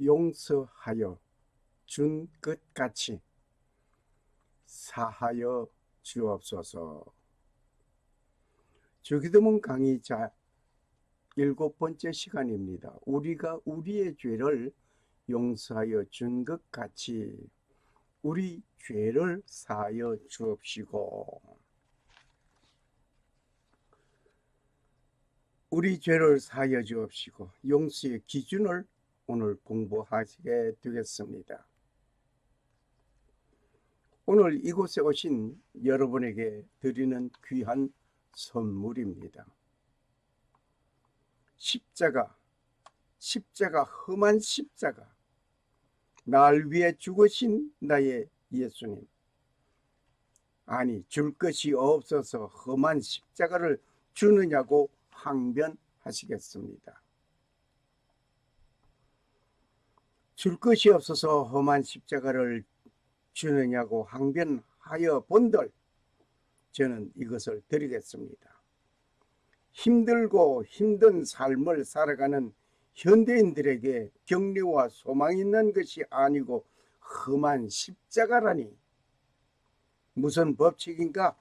용서하여 준 것 같이 사하여 주옵소서. 주기도문 강의자 7번째 시간입니다. 우리가 우리의 죄를 용서하여 준 것 같이 우리 죄를 사하여 주옵시고, 우리 죄를 사하여 주옵시고 용서의 기준을 오늘 공부하시게 되겠습니다. 오늘 이곳에 오신 여러분에게 드리는 귀한 선물입니다. 십자가, 험한 십자가, 날 위해 죽으신 나의 예수님. 아니, 줄 것이 없어서 험한 십자가를 주느냐고 항변하시겠습니다. 줄 것이 없어서 험한 십자가를 주느냐고 항변하여 본들, 저는 이것을 드리겠습니다. 힘들고 힘든 삶을 살아가는 현대인들에게 격려와 소망이 있는 것이 아니고 험한 십자가라니 무슨 법칙인가?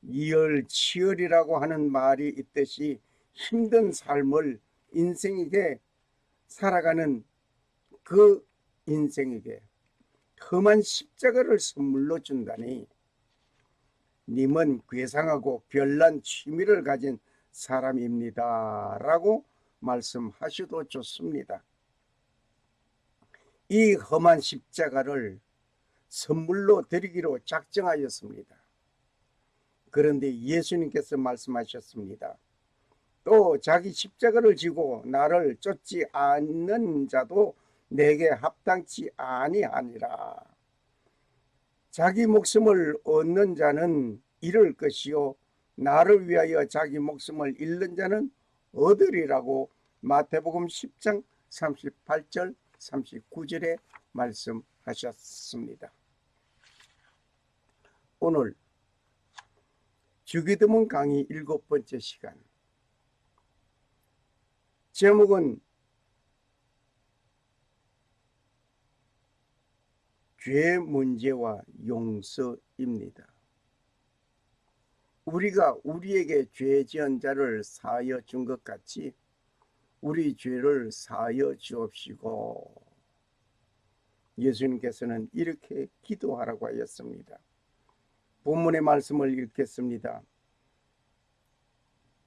이열치열이라고 하는 말이 있듯이 힘든 삶을 인생에게 살아가는 그 인생에게 험한 십자가를 선물로 준다니, 님은 괴상하고 별난 취미를 가진 사람입니다 라고 말씀하셔도 좋습니다. 이 험한 십자가를 선물로 드리기로 작정하였습니다. 그런데 예수님께서 말씀하셨습니다. 또 자기 십자가를 지고 나를 쫓지 않는 자도 내게 합당치 아니하니라. 자기 목숨을 얻는 자는 잃을 것이요 나를 위하여 자기 목숨을 잃는 자는 얻으리라고 마태복음 10장 38절 39절에 말씀하셨습니다. 오늘 주기도문 강의 7번째 시간, 제목은 죄 문제와 용서입니다. 우리가 우리에게 죄 지은 자를 사하여 준 것 같이 우리 죄를 사하여 주옵시고, 예수님께서는 이렇게 기도하라고 하였습니다. 본문의 말씀을 읽겠습니다.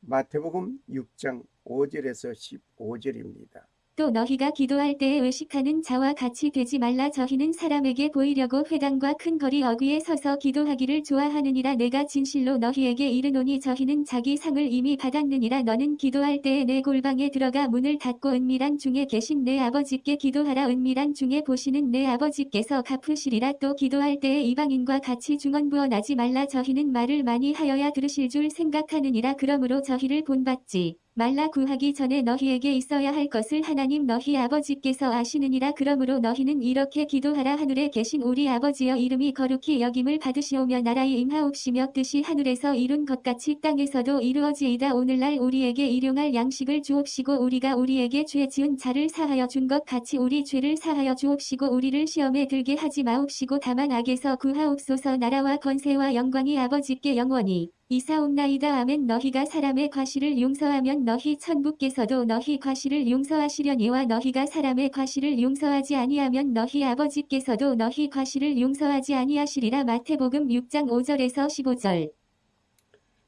마태복음 6장 5절에서 15절입니다. 또 너희가 기도할 때에 의식하는 자와 같이 되지 말라. 저희는 사람에게 보이려고 회당과 큰 거리 어귀에 서서 기도하기를 좋아하느니라. 내가 진실로 너희에게 이르노니 저희는 자기 상을 이미 받았느니라. 너는 기도할 때에 내 골방에 들어가 문을 닫고 은밀한 중에 계신 내 아버지께 기도하라. 은밀한 중에 보시는 내 아버지께서 갚으시리라. 또 기도할 때에 이방인과 같이 중언부언하지 말라. 저희는 말을 많이 하여야 들으실 줄 생각하느니라. 그러므로 저희를 본받지 말라. 구하기 전에 너희에게 있어야 할 것을 하나님 너희 아버지께서 아시느니라. 그러므로 너희는 이렇게 기도하라. 하늘에 계신 우리 아버지여, 이름이 거룩히 여김을 받으시오며 나라의 임하옵시며 뜻이 하늘에서 이룬 것 같이 땅에서도 이루어지이다. 오늘날 우리에게 일용할 양식을 주옵시고 우리가 우리에게 죄 지은 자를 사하여 준 것 같이 우리 죄를 사하여 주옵시고 우리를 시험에 들게 하지 마옵시고 다만 악에서 구하옵소서. 나라와 권세와 영광이 아버지께 영원히 이사옵나이다. 아멘. 너희가 사람의 과실을 용서하면 너희 천부께서도 너희 과실을 용서하시려니와 너희가 사람의 과실을 용서하지 아니하면 너희 아버지께서도 너희 과실을 용서하지 아니하시리라. 마태복음 6장 5절에서 15절.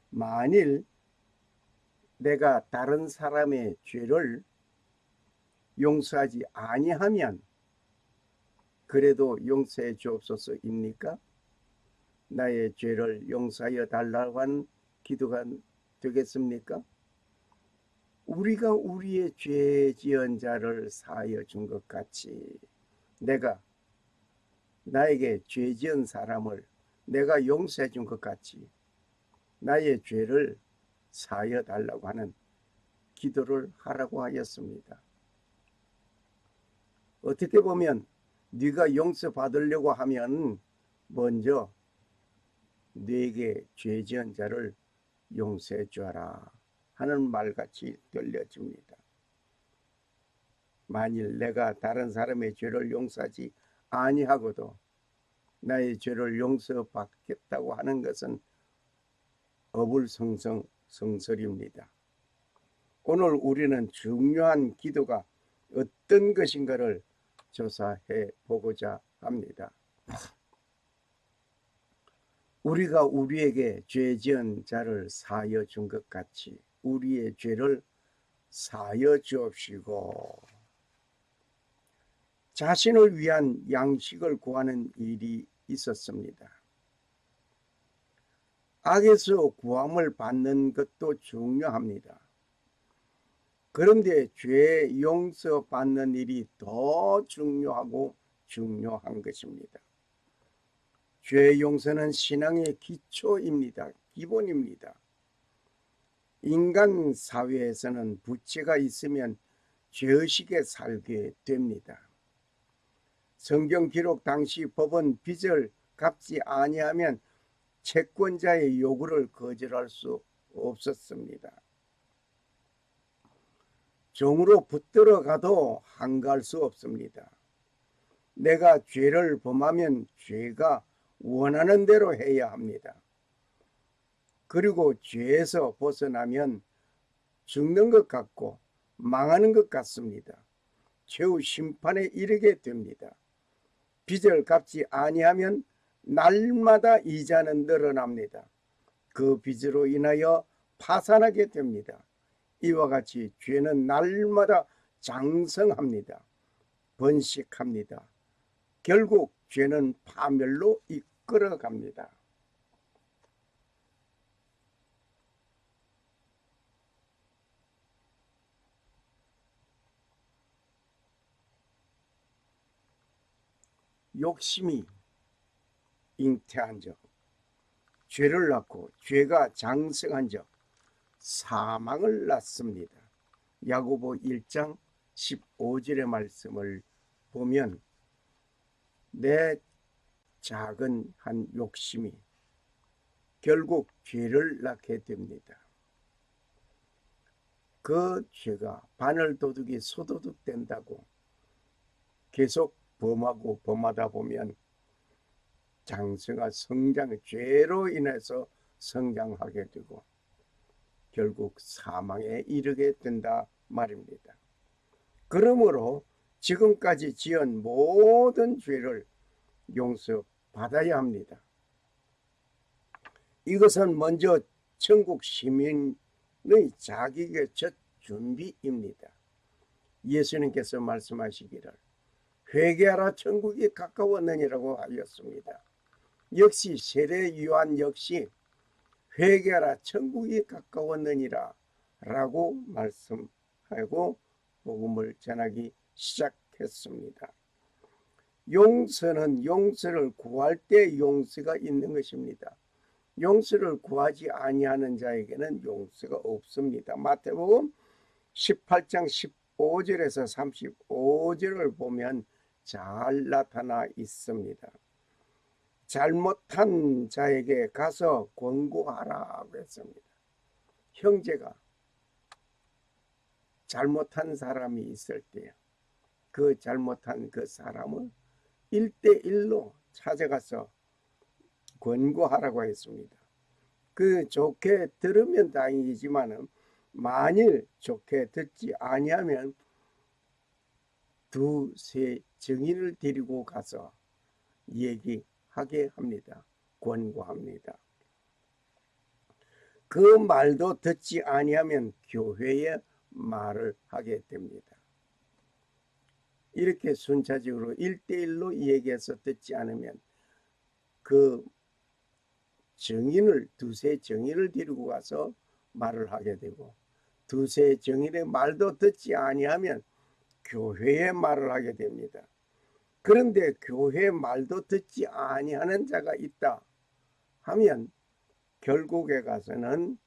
만일 내가 다른 사람의 죄를 용서하지 아니하면 그래도 용서해 주옵소서입니까? 나의 죄를 용서하여 달라고 하는 기도가 되겠습니까? 우리가 우리의 죄 지은 자를 사하여 준 것 같이 내가 나에게 죄 지은 사람을 내가 용서해 준 것 같이 나의 죄를 사하여 달라고 하는 기도를 하라고 하였습니다. 어떻게 보면 네가 용서받으려고 하면 먼저 네게 죄 지은 자를 용서해 주어라 하는 말같이 들려집니다. 만일 내가 다른 사람의 죄를 용서하지 아니하고도 나의 죄를 용서받겠다고 하는 것은 어불성설입니다. 오늘 우리는 중요한 기도가 어떤 것인가를 조사해 보고자 합니다. 우리가 우리에게 죄 지은 자를 사하여 준 것 같이 우리의 죄를 사하여 주옵시고. 자신을 위한 양식을 구하는 일이 있었습니다. 악에서 구함을 받는 것도 중요합니다. 그런데 죄 용서받는 일이 더 중요하고 중요한 것입니다. 죄 용서는 신앙의 기초입니다. 기본입니다. 인간 사회에서는 부채가 있으면 죄의식에 살게 됩니다. 성경 기록 당시 법은 빚을 갚지 아니하면 채권자의 요구를 거절할 수 없었습니다. 종으로 붙들어 가도 항거할 수 없습니다. 내가 죄를 범하면 죄가 원하는 대로 해야 합니다. 그리고 죄에서 벗어나면 죽는 것 같고 망하는 것 같습니다. 최후 심판에 이르게 됩니다. 빚을 갚지 아니하면 날마다 이자는 늘어납니다. 그 빚으로 인하여 파산하게 됩니다. 이와 같이 죄는 날마다 장성합니다. 번식합니다. 결국 죄는 파멸로 이끌어갑니다. 욕심이 잉태한 적, 죄를 낳고 죄가 장성한 적, 사망을 낳습니다. 야고보 1장 15절의 말씀을 보면 내 작은 한 욕심이 결국 죄를 낳게 됩니다. 그 죄가 바늘도둑이 소도둑 된다고 계속 범하고 범하다 보면 장성한 성장, 죄로 인해서 성장하게 되고 결국 사망에 이르게 된다 말입니다. 그러므로 지금까지 지은 모든 죄를 용서받아야 합니다. 이것은 먼저 천국 시민의 자격의 첫 준비입니다. 예수님께서 말씀하시기를 회개하라 천국이 가까웠느니라고 하였습니다. 역시 세례 요한 역시 회개하라 천국이 가까웠느니라 라고 말씀하고 복음을 전하기 시작했습니다. 용서는 용서를 구할 때 용서가 있는 것입니다. 용서를 구하지 아니하는 자에게는 용서가 없습니다. 마태복음 18장 15절에서 35절을 보면 잘 나타나 있습니다. 잘못한 자에게 가서 권고하라고 했습니다. 형제가 잘못한 사람이 있을 때 그 잘못한 그 사람을 1대1로 찾아가서 권고하라고 했습니다. 그 좋게 들으면 다행이지만 만일 좋게 듣지 아니하면 두세 증인을 데리고 가서 얘기하게 합니다. 권고합니다. 그 말도 듣지 아니하면 교회에 말을 하게 됩니다. 이렇게 순차적으로 1대1로 얘기해서 듣지 않으면 그 증인을 두세 증인을 데리고 가서 말을 하게 되고 두세 증인의 말도 듣지 아니하면 교회에 말을 하게 됩니다. 그런데 교회 말도 듣지 아니하는 자가 있다 하면 결국에 가서는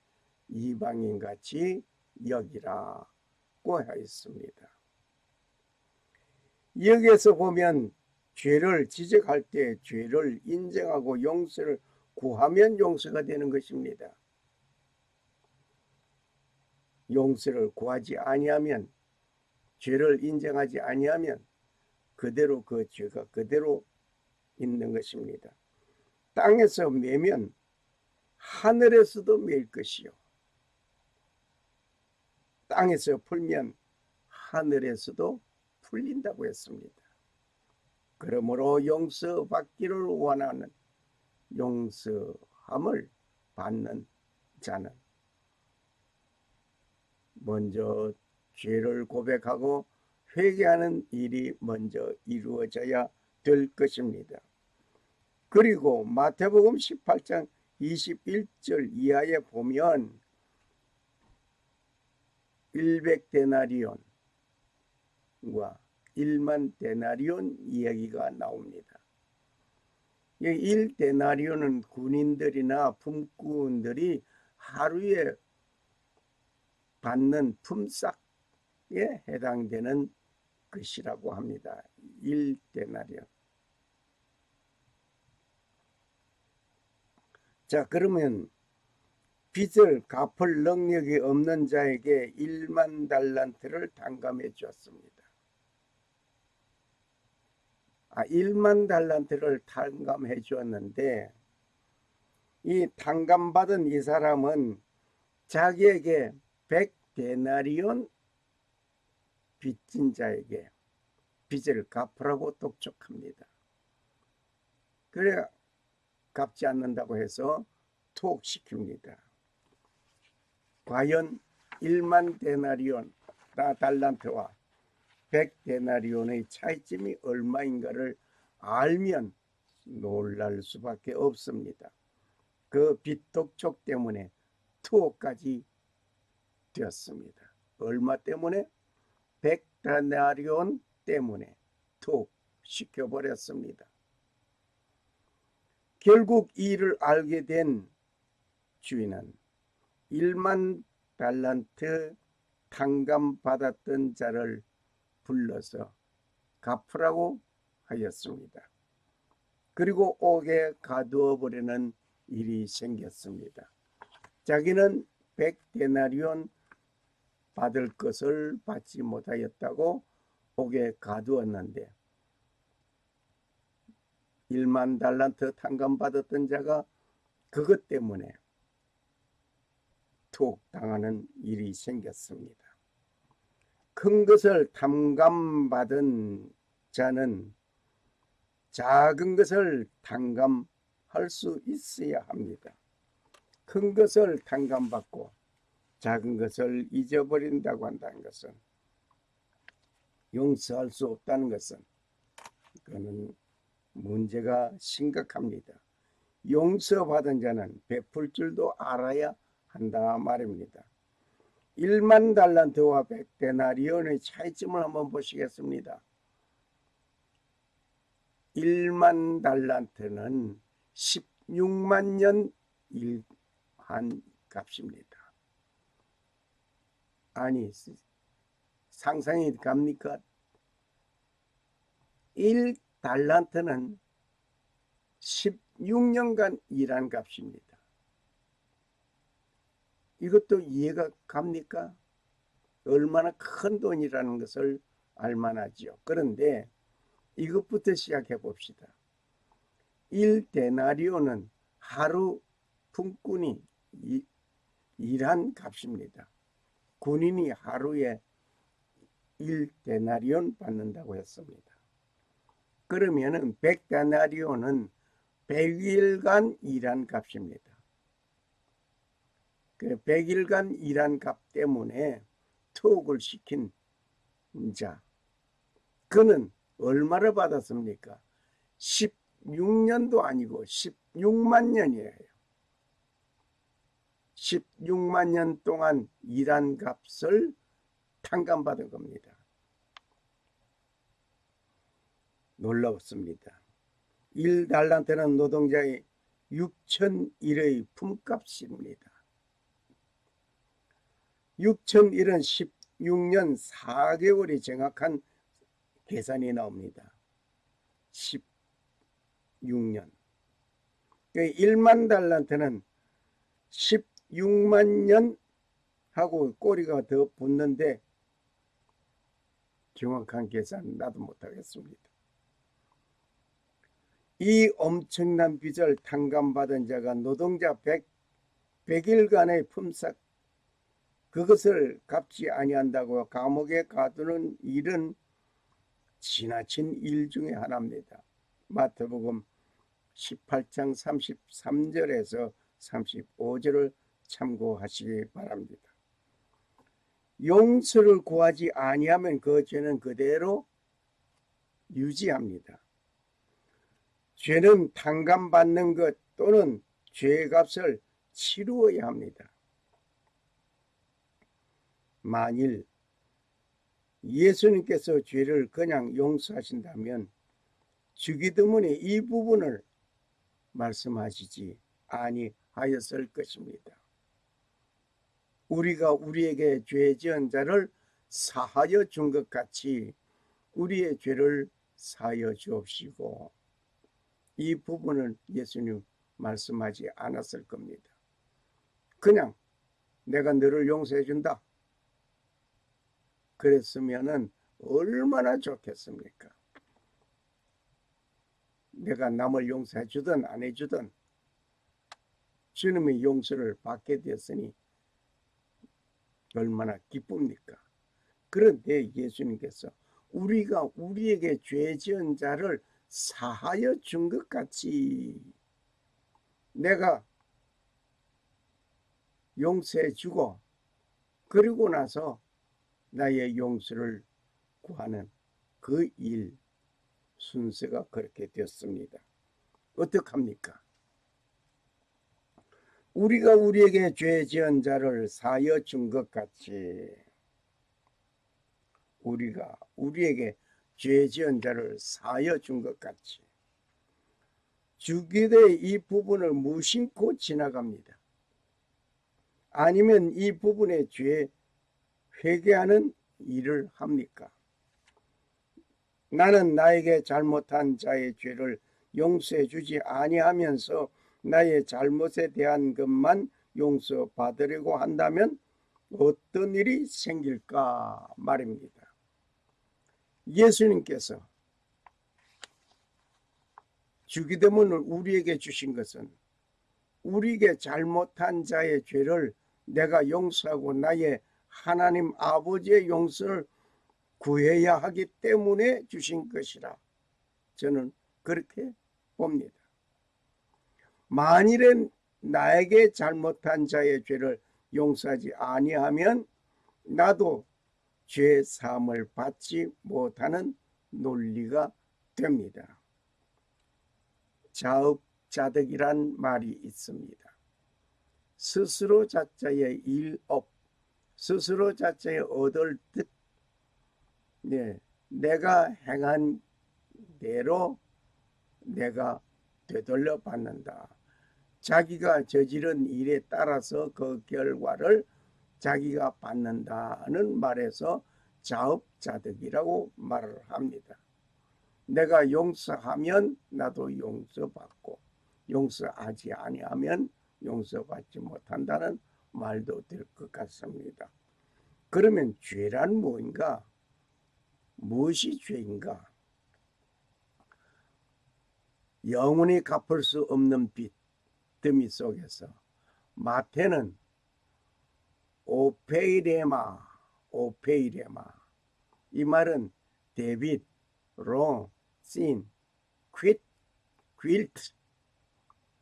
이방인같이 여기라고 하였습니다. 여기에서 보면 죄를 지적할 때 죄를 인정하고 용서를 구하면 용서가 되는 것입니다. 용서를 구하지 아니하면 죄를 인정하지 아니하면 그대로 그 죄가 그대로 있는 것입니다. 땅에서 매면 하늘에서도 맬 것이요 땅에서 풀면 하늘에서도 풀린다고 했습니다. 그러므로 용서받기를 원하는 용서함을 받는 자는 먼저 죄를 고백하고 회개하는 일이 먼저 이루어져야 될 것입니다. 그리고 마태복음 18장 21절 이하에 보면 100데나리온과 1만 데나리온 이야기가 나옵니다. 1데나리온은 군인들이나 품꾼들이 하루에 받는 품삯에 해당되는 것이라고 합니다. 1데나리온. 자, 그러면 빚을 갚을 능력이 없는 자에게 1만 달란트를 탕감해 주었습니다. 1만 달란트를 탕감해 주었는데 이 탕감받은 이 사람은 자기에게 100데나리온 빚진 자에게 빚을 갚으라고 독촉합니다. 그래 갚지 않는다고 해서 투옥시킵니다. 과연 1만 데나리온 달란트와 100데나리온의 차이점이 얼마인가를 알면 놀랄 수밖에 없습니다. 그 빚독촉 때문에 투옥까지 되었습니다. 얼마 때문에? 100데나리온 때문에 투옥시켜버렸습니다. 결국 이 일을 알게 된 주인은 1만 달란트 탕감받았던 자를 불러서 갚으라고 하였습니다. 그리고 옥에 가두어 버리는 일이 생겼습니다. 자기는 100데나리온 받을 것을 받지 못하였다고 옥에 가두었는데 1만 달란트 탕감받았던 자가 그것 때문에 투옥당하는 일이 생겼습니다. 큰 것을 탕감받은 자는 작은 것을 탕감할 수 있어야 합니다. 큰 것을 탕감받고 작은 것을 잊어버린다고 한다는 것은 용서할 수 없다는 것은 그는 문제가 심각합니다. 용서받은 자는 베풀 줄도 알아야 한다 말입니다. 1만 달란트와 100데나리온의 차이점을 한번 보시겠습니다. 1만 달란트는 16만 년 일한 값입니다. 아니 상상이 갑니까? 1달란트는 16년간 일한 값입니다. 이것도 이해가 갑니까? 얼마나 큰 돈이라는 것을 알만하지요. 그런데 이것부터 시작해 봅시다. 1데나리온은 하루 품꾼이 일한 값입니다. 군인이 하루에 1데나리온 받는다고 했습니다. 그러면은 100데나리온은 100일간 일한 값입니다. 그 100일간 일한 값 때문에 투옥을 시킨 자, 그는 얼마를 받았습니까? 16년도 아니고 16만 년이에요. 16만 년 동안 일한 값을 탕감받은 겁니다. 놀랍습니다. 1달란트는 노동자의 6,001의 품값입니다. 6,001은 16년 4개월이 정확한 계산이 나옵니다. 16년. 1만 달란트는 16만 년 하고 꼬리가 더 붙는데 정확한 계산 나도 못하겠습니다. 이 엄청난 빚을 탕감받은 자가 노동자 100일간의 품삯 그것을 갚지 아니한다고 감옥에 가두는 일은 지나친 일 중에 하나입니다. 마태복음 18장 33절에서 35절을 참고하시기 바랍니다. 용서를 구하지 아니하면 그 죄는 그대로 유지합니다. 죄는 탕감받는 것 또는 죄값을 치루어야 합니다. 만일 예수님께서 죄를 그냥 용서하신다면 주기도문에 이 부분을 말씀하시지 아니하였을 것입니다. 우리가 우리에게 죄 지은 자를 사하여 준 것 같이 우리의 죄를 사하여 주옵시고, 이 부분을 예수님 말씀하지 않았을 겁니다. 그냥 내가 너를 용서해 준다 그랬으면은 얼마나 좋겠습니까? 내가 남을 용서해 주든 안 해주든 주님의 용서를 받게 되었으니 얼마나 기쁩니까? 그런데 예수님께서 우리가 우리에게 죄 지은 자를 사하여 준 것 같이 내가 용서해 주고 그리고 나서 나의 용서를 구하는 그 일 순서가 그렇게 되었습니다. 어떡합니까? 우리가 우리에게 죄 지은 자를 사하여 준 것 같이 우리가 우리에게 죄 지은 자를 사하여 준 것 같이 주기도의 이 부분을 무심코 지나갑니다. 아니면 이 부분에 죄 회개하는 일을 합니까? 나는 나에게 잘못한 자의 죄를 용서해 주지 아니하면서 나의 잘못에 대한 것만 용서받으려고 한다면 어떤 일이 생길까 말입니다. 예수님께서 주기도문을 우리에게 주신 것은 우리에게 잘못한 자의 죄를 내가 용서하고 나의 하나님 아버지의 용서를 구해야 하기 때문에 주신 것이라 저는 그렇게 봅니다. 만일에 나에게 잘못한 자의 죄를 용서하지 아니하면 나도 죄 사함을 받지 못하는 논리가 됩니다. 자업자득이란 말이 있습니다. 스스로 자자의 일업, 스스로 자자의 얻을 득, 내가 행한 대로 내가 되돌려 받는다. 자기가 저지른 일에 따라서 그 결과를 자기가 받는다는 말에서 자업자득이라고 말을 합니다. 내가 용서하면 나도 용서받고 용서하지 아니하면 용서받지 못한다는 말도 될 것 같습니다. 그러면 죄란 무엇인가? 무엇이 죄인가? 영원히 갚을 수 없는 빚 더미 속에서 마태는 오페이레마 이 말은 데빗, 롱, 신, 퀼트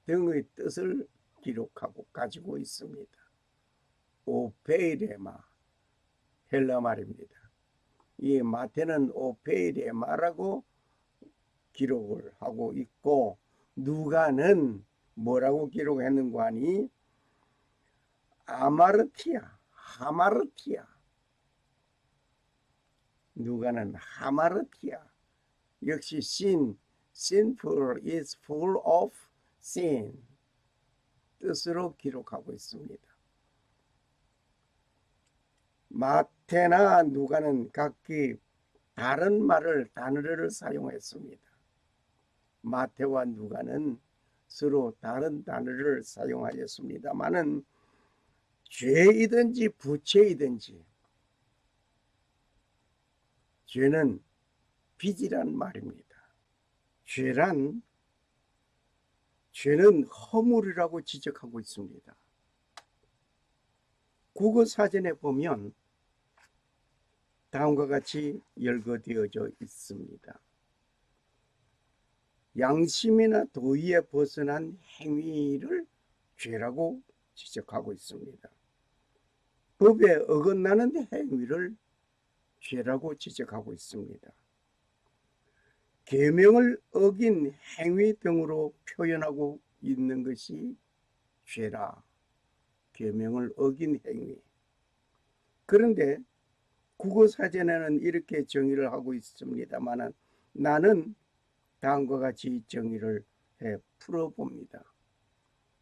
등의 뜻을 기록하고 가지고 있습니다. 오페이레마 헬라 말입니다. 이 마태는 오페이레마라고 기록을 하고 있고 누가는 뭐라고 기록했는가 하니 하마르티아 누가는 하마르티아 역시 sinful is full of sin 뜻으로 기록하고 있습니다. 마태나 누가는 각기 다른 단어를 사용했습니다. 마태와 누가는 서로 다른 단어를 사용하였습니다마는 죄이든지 부채이든지 죄는 빚이란 말입니다. 죄는 허물이라고 지적하고 있습니다. 국어사전에 보면 다음과 같이 열거되어져 있습니다. 양심이나 도의에 벗어난 행위를 죄라고 지적하고 있습니다. 법에 어긋나는 행위를 죄라고 지적하고 있습니다. 계명을 어긴 행위 등으로 표현하고 있는 것이 죄라. 계명을 어긴 행위. 그런데 국어사전에는 이렇게 정의를 하고 있습니다만 나는 다음과 같이 정의를 해 풀어봅니다.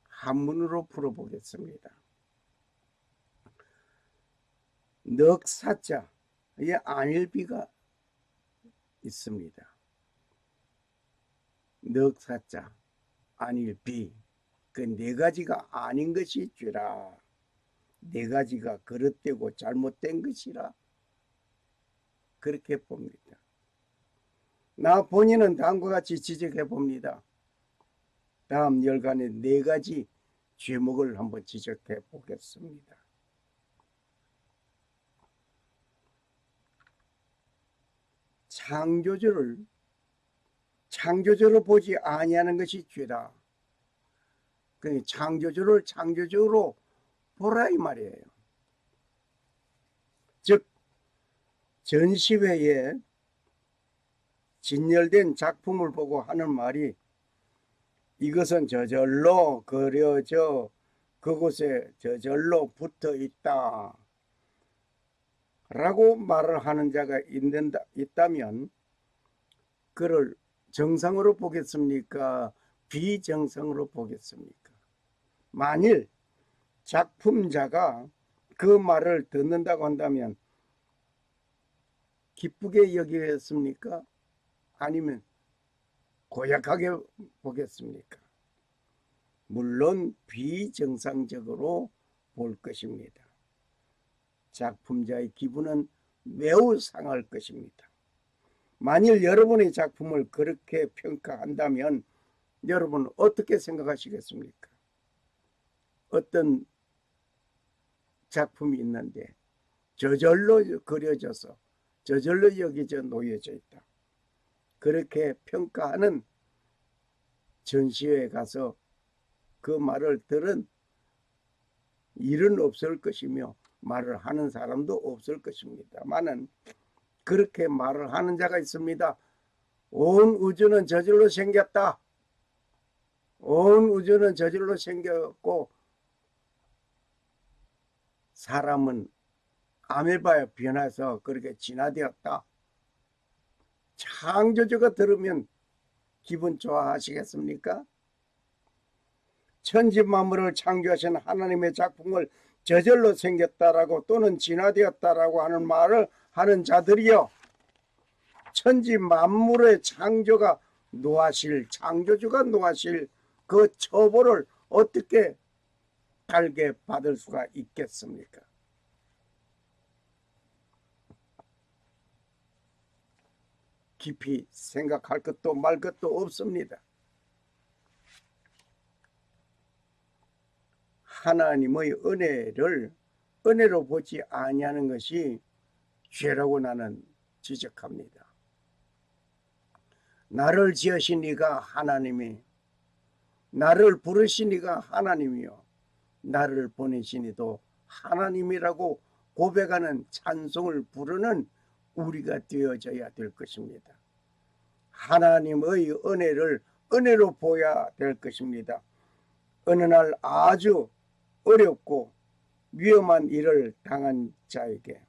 한문으로 풀어보겠습니다. 넉사자의 안일비가 있습니다. 넉사자, 안일비. 그 네 가지가 아닌 것이 죄라. 네 가지가 그릇되고 잘못된 것이라. 그렇게 봅니다. 나 본인은 다음과 같이 지적해 봅니다. 다음 열간의 네 가지 죄목을 한번 지적해 보겠습니다. 창조주를 보지 아니하는 것이 죄다. 그러니까 창조주를 창조주로 보라 이 말이에요. 즉 전시회에 진열된 작품을 보고 하는 말이 이것은 저절로 그려져 그곳에 저절로 붙어 있다 라고 말을 하는 자가 있다면 그를 정상으로 보겠습니까? 비정상으로 보겠습니까? 만일 작품자가 그 말을 듣는다고 한다면 기쁘게 여기겠습니까? 아니면 고약하게 보겠습니까? 물론 비정상적으로 볼 것입니다. 작품자의 기분은 매우 상할 것입니다. 만일 여러분의 작품을 그렇게 평가한다면 여러분은 어떻게 생각하시겠습니까? 어떤 작품이 있는데 저절로 그려져서 저절로 여기져 놓여져 있다. 그렇게 평가하는 전시회에 가서 그 말을 들은 일은 없을 것이며 말을 하는 사람도 없을 것입니다만은 그렇게 말을 하는 자가 있습니다. 온 우주는 저절로 생겼다. 온 우주는 저절로 생겼고 사람은 아메바에 변해서 그렇게 진화되었다. 창조주가 들으면 기분 좋아하시겠습니까? 천지 만물을 창조하신 하나님의 작품을 저절로 생겼다라고 또는 진화되었다라고 하는 말을 하는 자들이요, 천지 만물의 창조주가 노하실 그 처벌을 어떻게 달게 받을 수가 있겠습니까? 깊이 생각할 것도 말 것도 없습니다. 하나님의 은혜로 보지 아니하는 것이 죄라고 나는 지적합니다. 나를 지으신 이가 하나님이, 나를 부르신 이가 하나님이요, 나를 보내신 이도 하나님이라고 고백하는 찬송을 부르는 우리가 되어져야 될 것입니다. 하나님의 은혜를 은혜로 보아야 될 것입니다. 어느 날 아주 어렵고 위험한 일을 당한 자에게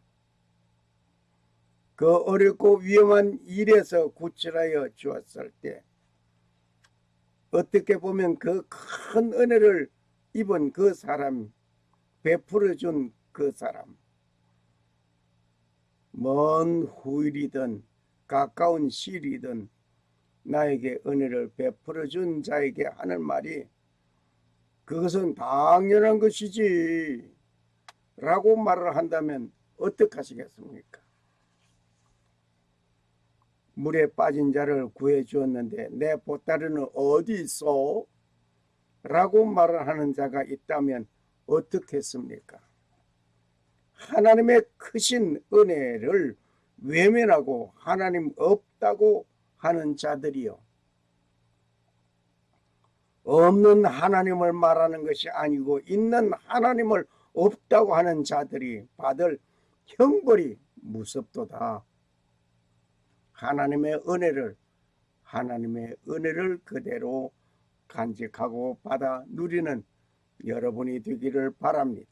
그 어렵고 위험한 일에서 구출하여 주었을 때 어떻게 보면 그 큰 은혜를 입은 그 사람, 베풀어 준 그 사람, 먼 후일이든 가까운 시일이든 나에게 은혜를 베풀어 준 자에게 하는 말이 그것은 당연한 것이지 라고 말을 한다면 어떡하시겠습니까? 물에 빠진 자를 구해 주었는데 내 보따리는 어디 있어? 라고 말을 하는 자가 있다면 어떻겠습니까? 하나님의 크신 은혜를 외면하고 하나님 없다고 하는 자들이요. 없는 하나님을 말하는 것이 아니고 있는 하나님을 없다고 하는 자들이 받을 형벌이 무섭도다. 하나님의 은혜를 그대로 간직하고 받아 누리는 여러분이 되기를 바랍니다.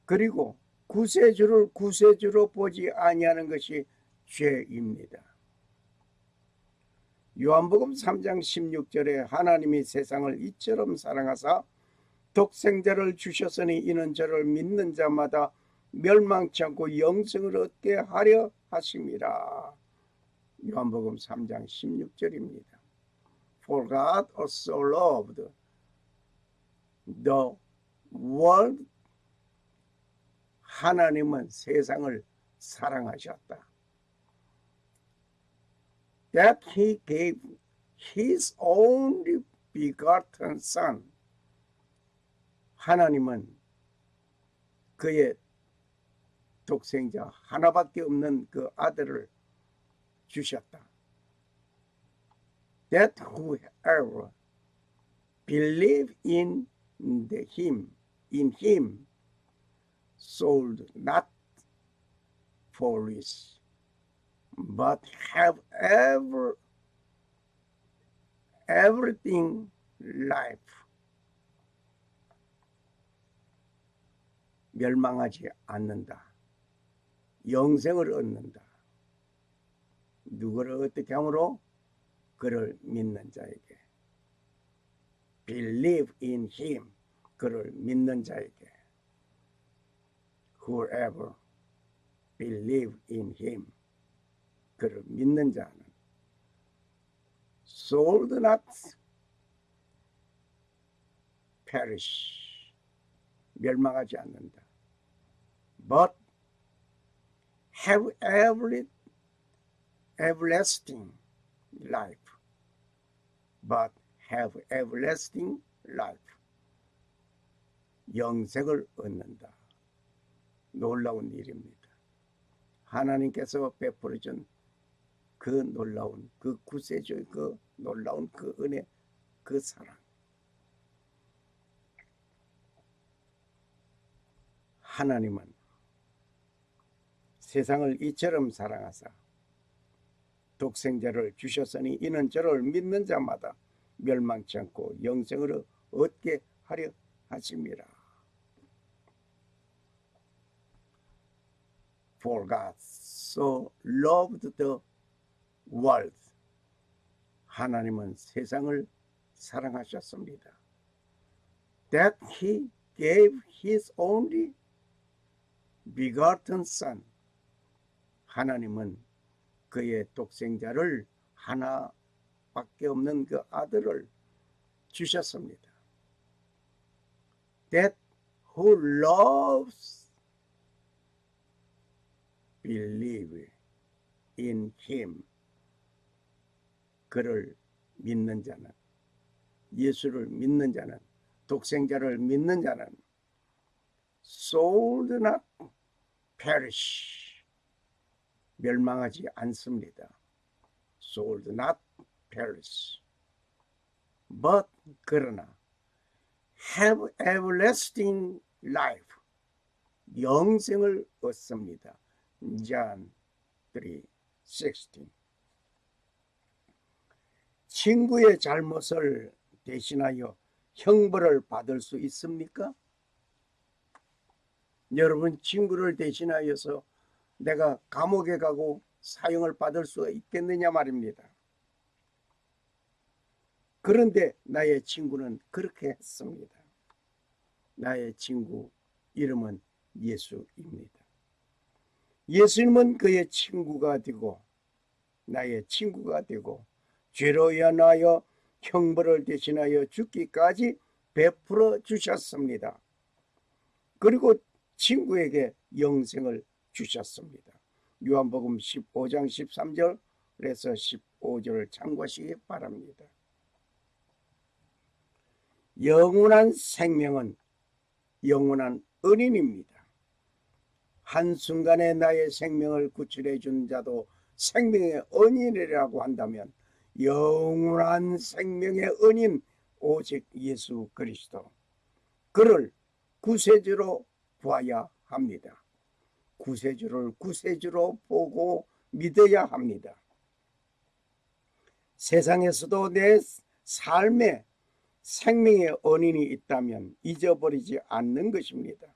그리고 구세주를 구세주로 보지 아니하는 것이 죄입니다. 요한복음 3장 16절에 하나님이 세상을 이처럼 사랑하사 독생자를 주셨으니 이는 저를 믿는 자마다 멸망치 않고 영생을 얻게 하려 하심이라. 요한복음 3장 16절입니다. For God also loved the world. 하나님은 세상을 사랑하셨다. That he gave his only begotten son. 하나님은 그의 독생자 하나밖에 없는 그 아들을 주셨다. That whoever believe in him should not perish, but have everything life. 멸망하지 않는다. 영생을 얻는다. 누구를 어떻게 함으로? 그를 믿는 자에게. Believe in him. 그를 믿는 자에게. Whoever believe in him. 그를 믿는 자는 should not perish. 멸망하지 않는다. But have everlasting life. But have everlasting life. 영생을 얻는다. 놀라운 일입니다. 하나님께서 베풀어 준 그 놀라운 그 구세주의 그 놀라운 그 은혜 그 사랑. 하나님은 세상을 이처럼 사랑하사 독생자를 주셨으니 이는 저를 믿는 자마다 멸망치 않고 영생을 얻게 하려 하심이라. For God so loved the world. 하나님은 세상을 사랑하셨습니다. That he gave his only begotten son. 하나님은 그의 독생자를 하나밖에 없는 그 아들을 주셨습니다. That who loves believe in him. 그를 믿는 자는, 예수를 믿는 자는, 독생자를 믿는 자는 should not perish. 멸망하지 않습니다. should not perish. but 그러나 have everlasting life. 영생을 얻습니다. John 3:16. 친구의 잘못을 대신하여 형벌을 받을 수 있습니까? 여러분, 친구를 대신하여서 내가 감옥에 가고 사형을 받을 수가 있겠느냐 말입니다. 그런데 나의 친구는 그렇게 했습니다. 나의 친구 이름은 예수입니다. 예수님은 그의 친구가 되고 나의 친구가 되고 죄로 인하여 형벌을 대신하여 죽기까지 베풀어 주셨습니다. 그리고 친구에게 영생을 주셨습니다. 요한복음 15장 13절에서 15절을 참고하시기 바랍니다. 영원한 생명은 영원한 은인입니다. 한순간에 나의 생명을 구출해 준 자도 생명의 은인이라고 한다면 영원한 생명의 은인 오직 예수 그리스도, 그를 구세주로 보아야 합니다. 구세주를 구세주로 보고 믿어야 합니다. 세상에서도 내 삶에 생명의 은인이 있다면 잊어버리지 않는 것입니다.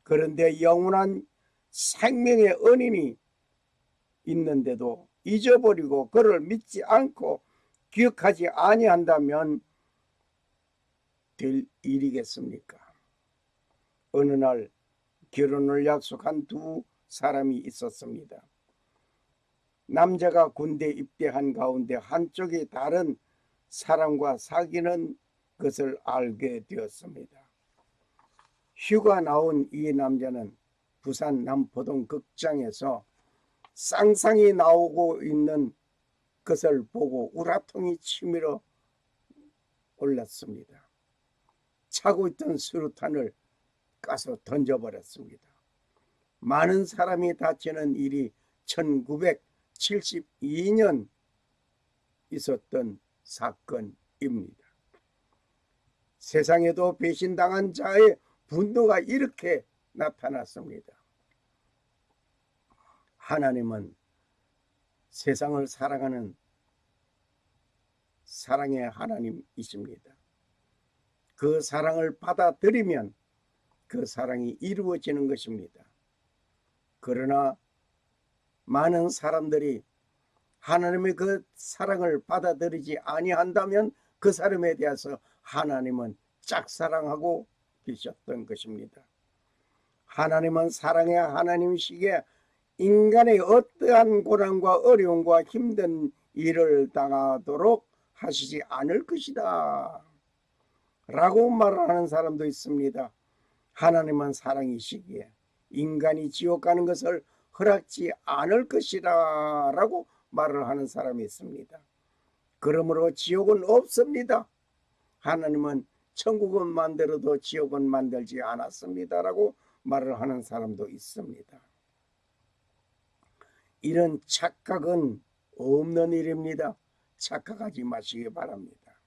그런데 영원한 생명의 은인이 있는데도 잊어버리고 그를 믿지 않고 기억하지 아니한다면 될 일이겠습니까? 어느 날 결혼을 약속한 두 사람이 있었습니다. 남자가 군대 입대한 가운데 한쪽이 다른 사람과 사귀는 것을 알게 되었습니다. 휴가 나온 이 남자는 부산 남포동 극장에서 쌍쌍이 나오고 있는 것을 보고 우라통이 치밀어 올랐습니다. 차고 있던 수류탄을 까서 던져버렸습니다. 많은 사람이 다치는 일이 1972년 있었던 사건입니다. 세상에도 배신당한 자의 분노가 이렇게 나타났습니다. 하나님은 세상을 사랑하는 사랑의 하나님이십니다. 그 사랑을 받아들이면 그 사랑이 이루어지는 것입니다. 그러나 많은 사람들이 하나님의 그 사랑을 받아들이지 아니한다면 그 사람에 대해서 하나님은 짝사랑하고 계셨던 것입니다. 하나님은 사랑의 하나님이시기에 인간의 어떠한 고난과 어려움과 힘든 일을 당하도록 하시지 않을 것이다 라고 말하는 사람도 있습니다. 하나님은 사랑이시기에 인간이 지옥 가는 것을 허락지 않을 것이다 라고 말을 하는 사람이 있습니다. 그러므로 지옥은 없습니다. 하나님은 천국은 만들어도 지옥은 만들지 않았습니다 라고 말을 하는 사람도 있습니다. 이런 착각은 없는 일입니다. 착각하지 마시기 바랍니다.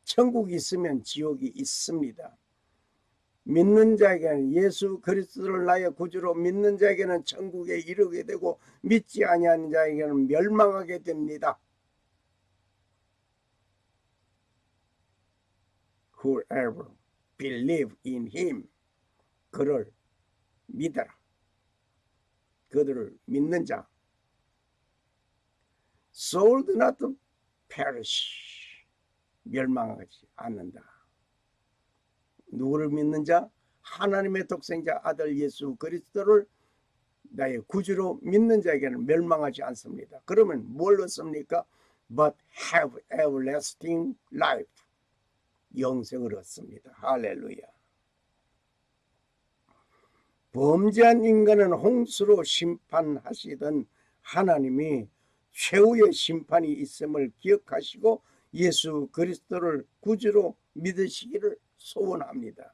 천국이 있으면 지옥이 있습니다. 믿는 자에게는, 예수 그리스도를 나의 구주로 믿는 자에게는 천국에 이르게 되고 믿지 아니하는 자에게는 멸망하게 됩니다. Whoever believe in him, 그를 믿어라. 그들을 믿는 자, soul do not perish, 멸망하지 않는다. 누구를 믿는 자? 하나님의 독생자 아들 예수 그리스도를 나의 구주로 믿는 자에게는 멸망하지 않습니다. 그러면 뭘 얻습니까? But have everlasting life, 영생을 얻습니다. 할렐루야. 범죄한 인간은 홍수로 심판하시던 하나님이 최후의 심판이 있음을 기억하시고 예수 그리스도를 구주로 믿으시기를 소원합니다.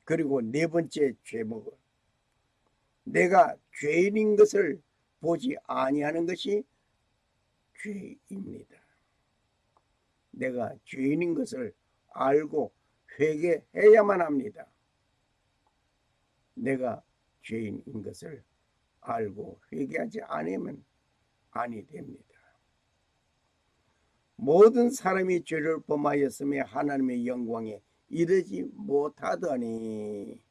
그리고 네 번째 죄목은 내가 죄인인 것을 보지 아니하는 것이 죄입니다. 내가 죄인인 것을 알고 회개해야만 합니다. 내가 죄인인 것을 알고 회개하지 않으면 아니 됩니다. 모든 사람이 죄를 범하였으며 하나님의 영광에 이르지 못하더니,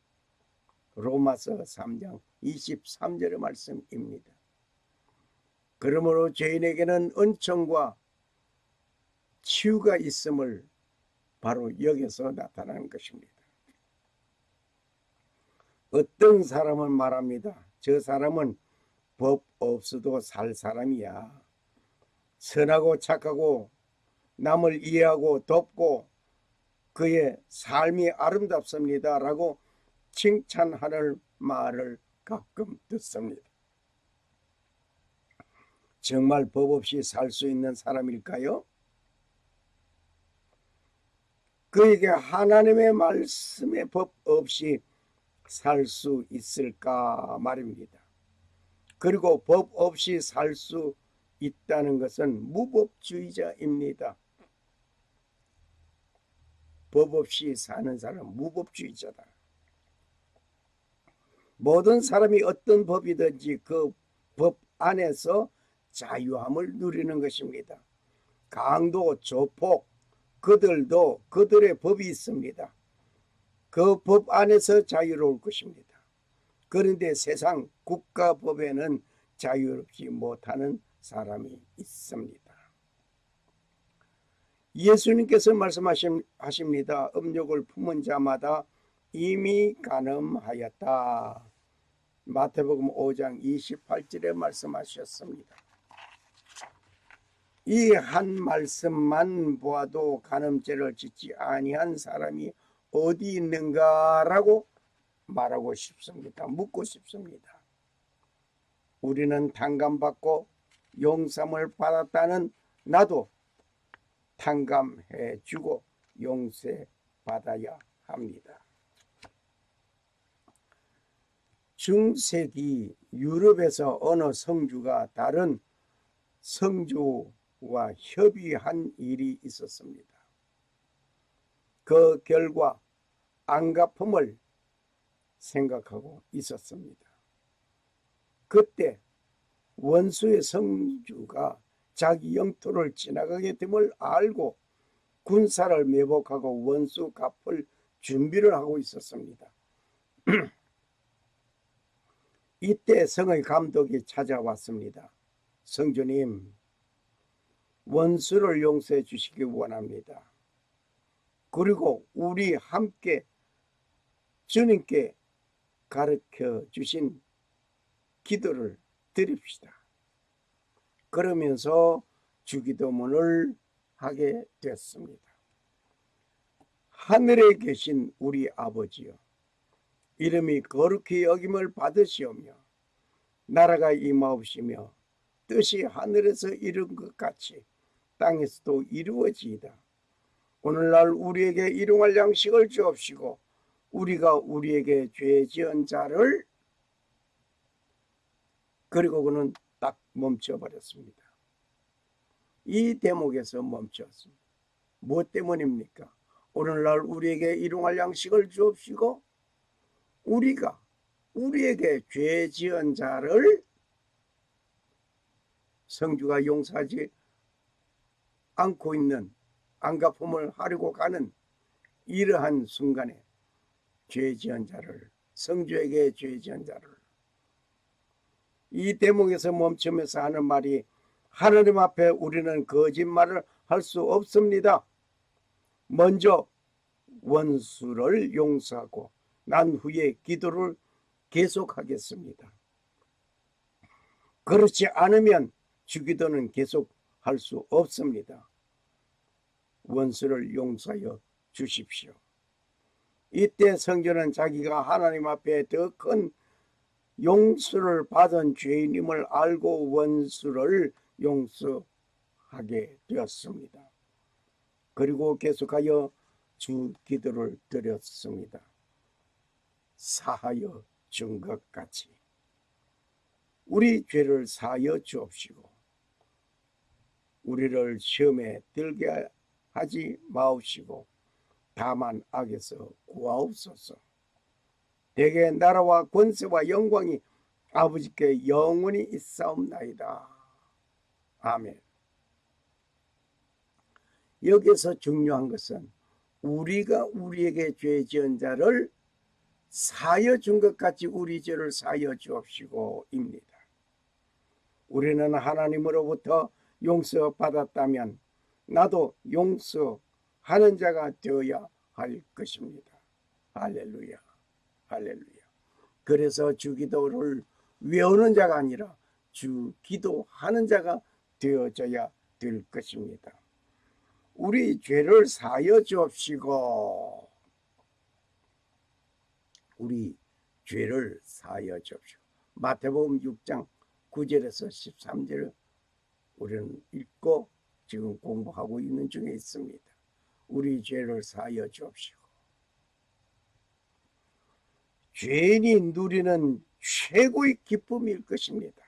로마서 3장 23절의 말씀입니다. 그러므로 죄인에게는 은총과 치유가 있음을 바로 여기서 나타나는 것입니다. 어떤 사람은 말합니다. 저 사람은 법 없어도 살 사람이야. 선하고 착하고 남을 이해하고 돕고 그의 삶이 아름답습니다 라고 칭찬하는 말을 가끔 듣습니다. 정말 법 없이 살 수 있는 사람일까요? 그에게 하나님의 말씀의 법 없이 살 수 있을까 말입니다. 그리고 법 없이 살 수 있다는 것은 무법주의자입니다. 법 없이 사는 사람은 무법주의자다. 모든 사람이 어떤 법이든지 그 법 안에서 자유함을 누리는 것입니다. 강도, 조폭, 그들도 그들의 법이 있습니다. 그 법 안에서 자유로울 것입니다. 그런데 세상 국가법에는 자유롭지 못하는 사람이 있습니다. 예수님께서 말씀하십니다. 음욕을 품은 자마다 이미 간음하였다. 마태복음 5장 28절에 말씀하셨습니다. 이 한 말씀만 보아도 간음죄를 짓지 아니한 사람이 어디 있는가라고 말하고 싶습니다. 묻고 싶습니다. 우리는 탕감받고 용서를 받았다는 나도 탕감해 주고 용서받아야 합니다. 중세기 유럽에서 어느 성주가 다른 성주와 협의한 일이 있었습니다. 그 결과 안갚음을 생각하고 있었습니다. 그때 원수의 성주가 자기 영토를 지나가게 됨을 알고 군사를 매복하고 원수 갚을 준비를 하고 있었습니다. 이때 성의 감독이 찾아왔습니다. 성주님, 원수를 용서해 주시기 원합니다. 그리고 우리 함께 주님께 가르쳐 주신 기도를 드립시다. 그러면서 주기도문을 하게 됐습니다. 하늘에 계신 우리 아버지여, 이름이 거룩히 여김을 받으시오며 나라가 임하옵시며 뜻이 하늘에서 이룬 것 같이 땅에서도 이루어지이다. 오늘날 우리에게 일용할 양식을 주옵시고 우리가 우리에게 죄 지은 자를, 그리고 그는 딱 멈춰버렸습니다. 이 대목에서 멈췄습니다. 무엇 때문입니까? 오늘날 우리에게 일용할 양식을 주옵시고 우리가 우리에게 죄 지은 자를, 성주가 용서하지 않고 있는, 안갚음을 하려고 가는 이러한 순간에 죄 지은 자를, 성주에게 죄 지은 자를, 이 대목에서 멈추면서 하는 말이, 하나님 앞에 우리는 거짓말을 할 수 없습니다. 먼저 원수를 용서하고 난 후에 기도를 계속하겠습니다. 그렇지 않으면 주기도는 계속할 수 없습니다. 원수를 용서하여 주십시오. 이때 성전은 자기가 하나님 앞에 더 큰 용서를 받은 죄인임을 알고 원수를 용서하게 되었습니다. 그리고 계속하여 주 기도를 드렸습니다. 사하여 준 것 같이 우리 죄를 사하여 주옵시고 우리를 시험에 들게 하지 마옵시고 다만 악에서 구하옵소서. 대개 나라와 권세와 영광이 아버지께 영원히 있사옵나이다. 아멘. 여기서 중요한 것은 우리가 우리에게 죄 지은 자를 사하여 준 것 같이 우리 죄를 사하여 주옵시고 입니다. 우리는 하나님으로부터 용서받았다면 나도 용서하는 자가 되어야 할 것입니다. 할렐루야, 할렐루야. 그래서 주기도를 외우는 자가 아니라 주기도하는 자가 되어져야 될 것입니다. 우리 죄를 사하여 주옵시고, 우리 죄를 사하여 주옵시고. 마태복음 6장 9절에서 13절을 우리는 읽고 지금 공부하고 있는 중에 있습니다. 우리 죄를 사하여 주옵시고 죄인이 누리는 최고의 기쁨일 것입니다.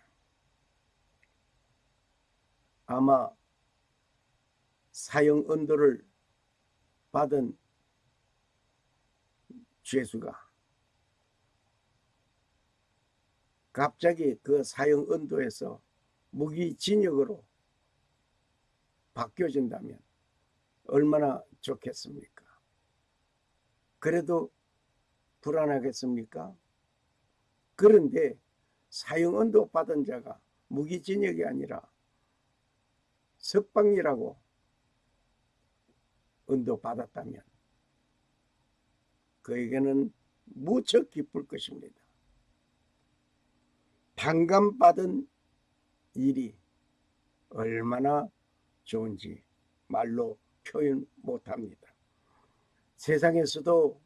아마 사형 언도를 받은 죄수가 갑자기 그 사형 언도에서 무기징역으로 바뀌어진다면 얼마나 좋겠습니까? 그래도 불안하겠습니까? 그런데 사형 언도 받은 자가 무기징역이 아니라 석방이라고 언도 받았다면 그에게는 무척 기쁠 것입니다. 탕감받은 일이 얼마나 좋은지 말로 표현 못합니다. 세상에서도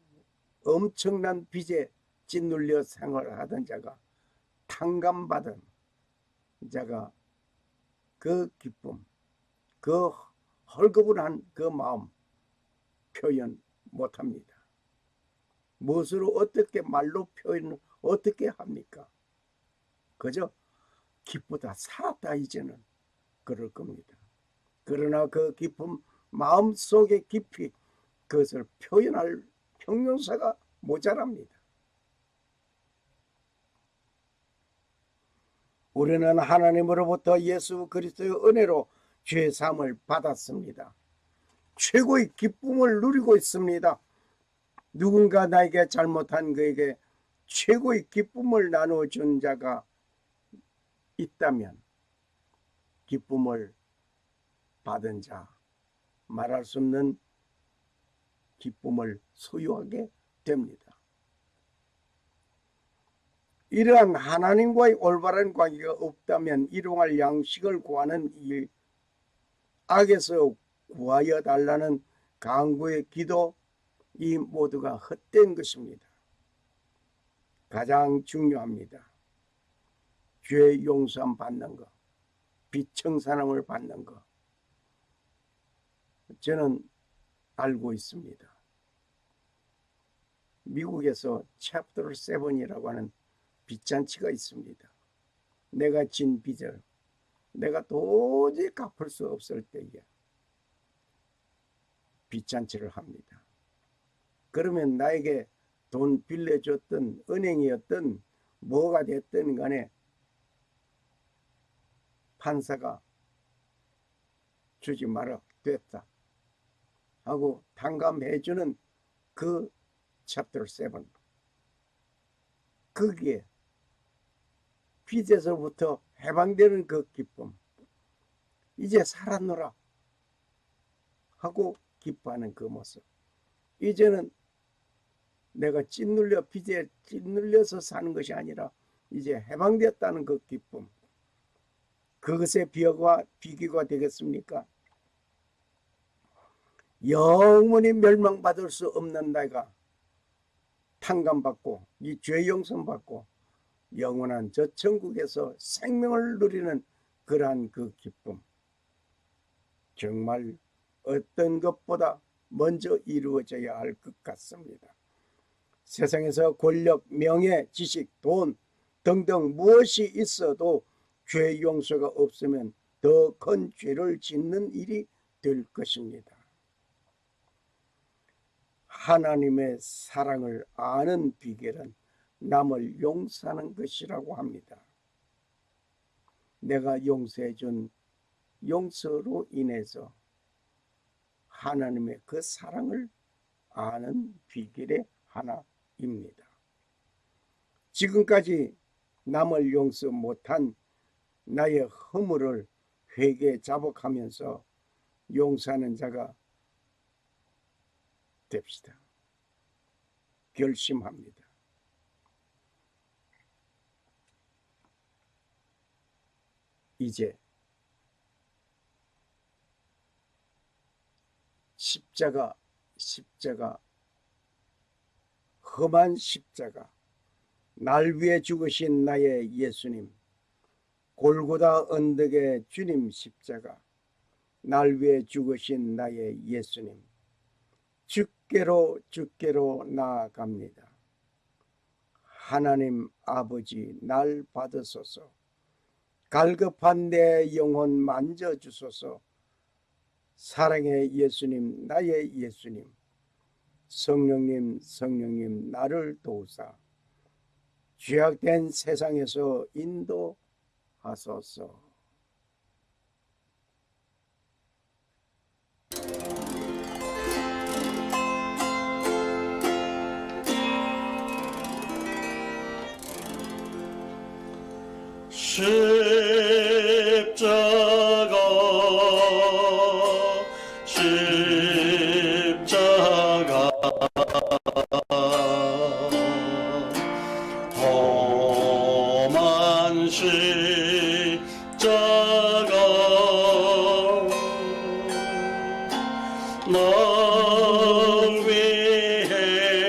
엄청난 빚에 짓눌려 생활하던 자가 탕감받은 자가 그 기쁨, 그 헐거분한 그 마음 표현 못합니다. 무엇으로 어떻게 말로 표현 어떻게 합니까? 그저 기쁘다 살았다 이제는 그럴 겁니다. 그러나 그 기쁨 마음속에 깊이 그것을 표현할 형용사가 모자랍니다. 우리는 하나님으로부터 예수 그리스도의 은혜로 죄 사함을 받았습니다. 최고의 기쁨을 누리고 있습니다. 누군가 나에게 잘못한 그에게 최고의 기쁨을 나눠준 자가 있다면 기쁨을 받은 자, 말할 수 없는 기쁨을 소유하게 됩니다. 이러한 하나님과의 올바른 관계가 없다면 일용할 양식을 구하는 일, 악에서 구하여 달라는 간구의 기도, 이 모두가 헛된 것입니다. 가장 중요합니다. 죄 용서함 받는 것, 빚 청산함을 받는 것. 저는 알고 있습니다. 미국에서 챕터 7이라고 하는 빚잔치가 있습니다. 내가 진 빚을 내가 도저히 갚을 수 없을 때에 빚잔치를 합니다. 그러면 나에게 돈 빌려줬던 은행이었던 뭐가 됐든 간에 판사가 주지 마라 됐다 하고 탕감해주는 그 챕터 7, 거기에 빚에서부터 해방되는 그 기쁨, 이제 살았노라 하고 기뻐하는 그 모습, 이제는 내가 빚에 찌눌려서 사는 것이 아니라 이제 해방되었다는 그 기쁨, 그것의 비교가 되겠습니까? 영원히 멸망받을 수 없는 내가 탕감받고 이 죄 용서받고 영원한 저 천국에서 생명을 누리는 그러한 그 기쁨, 정말 어떤 것보다 먼저 이루어져야 할 것 같습니다. 세상에서 권력, 명예, 지식, 돈 등등 무엇이 있어도 죄 용서가 없으면 더 큰 죄를 짓는 일이 될 것입니다. 하나님의 사랑을 아는 비결은 남을 용서하는 것이라고 합니다. 내가 용서해준 용서로 인해서 하나님의 그 사랑을 아는 비결의 하나입니다. 지금까지 남을 용서 못한 나의 허물을 회개에 자복하면서 용서하는 자가 됩시다. 결심합니다. 이제 십자가, 험한 십자가, 날 위해 죽으신 나의 예수님, 골고다 언덕의 주님 십자가, 날 위해 죽으신 나의 예수님, 주께로 나아갑니다. 하나님 아버지, 날 받으소서. 갈급한 내 영혼 만져주소서. 사랑의 예수님, 나의 예수님, 성령님 나를 도우사 죄악된 세상에서 인도하소서. 십자가 험한 십자가 날 위해 죽으신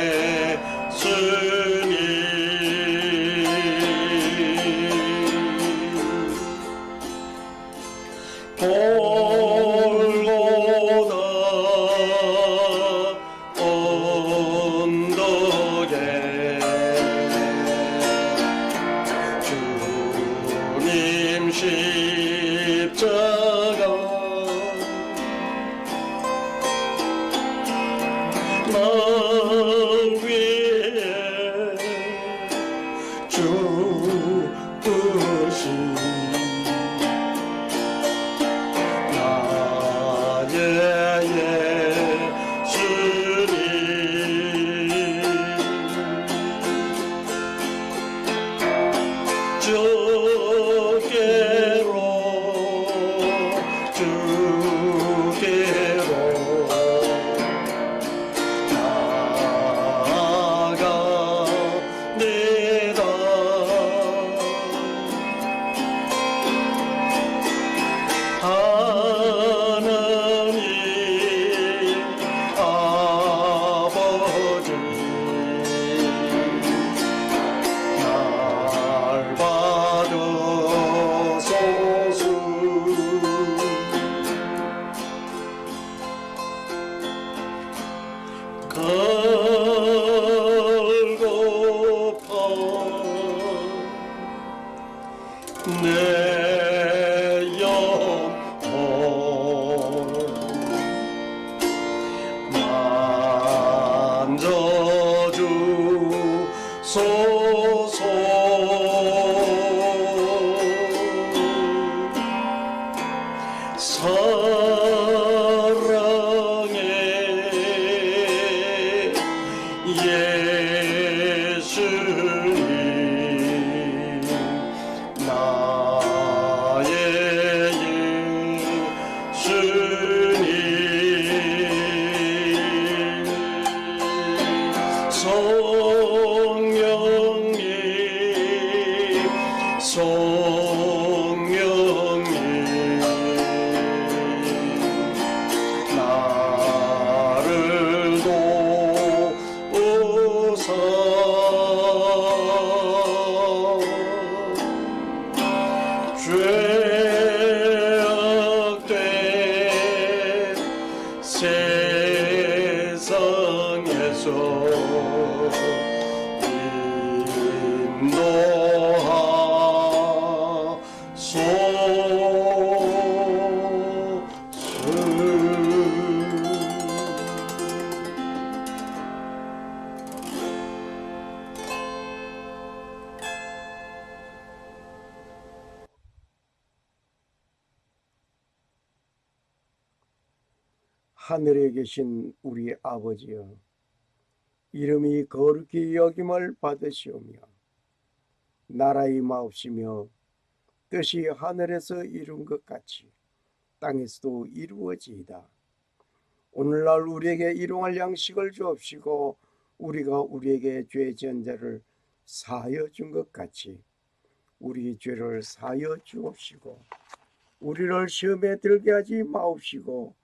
나의 예수님, 골고다 언덕에 주님 십자가 날 위해 죽으신 나의 예수님, 주께로 나아갑니다. 하나님 아버지, 날 받으소서. 갈고파 내 영혼 만져주소서. 사랑의 예수님, 나의 예수님, 성령님 나를 도우사 죄악된 세상에서 하늘에 계신 우리 아버지여, 이름이 거룩히 여김을 받으시오며 나라의 마옵시며 뜻이 하늘에서 이룬 것 같이 땅에서도 이루어지이다. 오늘날 우리에게 일용할 양식을 주옵시고 우리가 우리에게 죄 지은 자를 사하여 준 것 같이 우리 죄를 사하여 주옵시고 우리를 시험에 들게 하지 마옵시고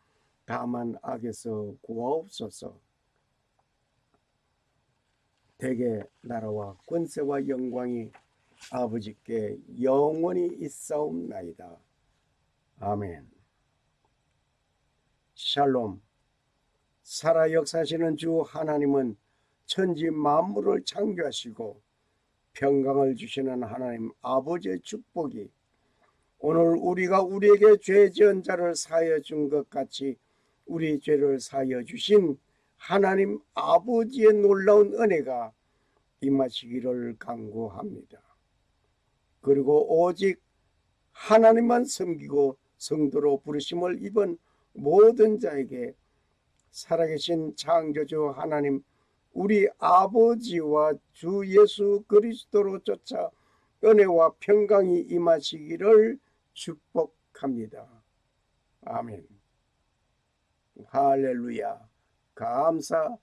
다만 악에서 구하옵소서. 대개 나라와 권세와 영광이 아버지께 영원히 있사옵나이다. 아멘. 샬롬. 살아 역사하시는 주 하나님은 천지 만물을 창조하시고 평강을 주시는 하나님 아버지의 축복이 오늘 우리가 우리에게 죄 지은 자를 사하여 준 것 같이 우리 죄를 사하여 주신 하나님 아버지의 놀라운 은혜가 임하시기를 간구합니다. 그리고 오직 하나님만 섬기고 성도로 부르심을 입은 모든 자에게 살아계신 창조주 하나님 우리 아버지와 주 예수 그리스도로 쫓아 은혜와 평강이 임하시기를 축복합니다. 아멘. 할렐루야. 감사합니다.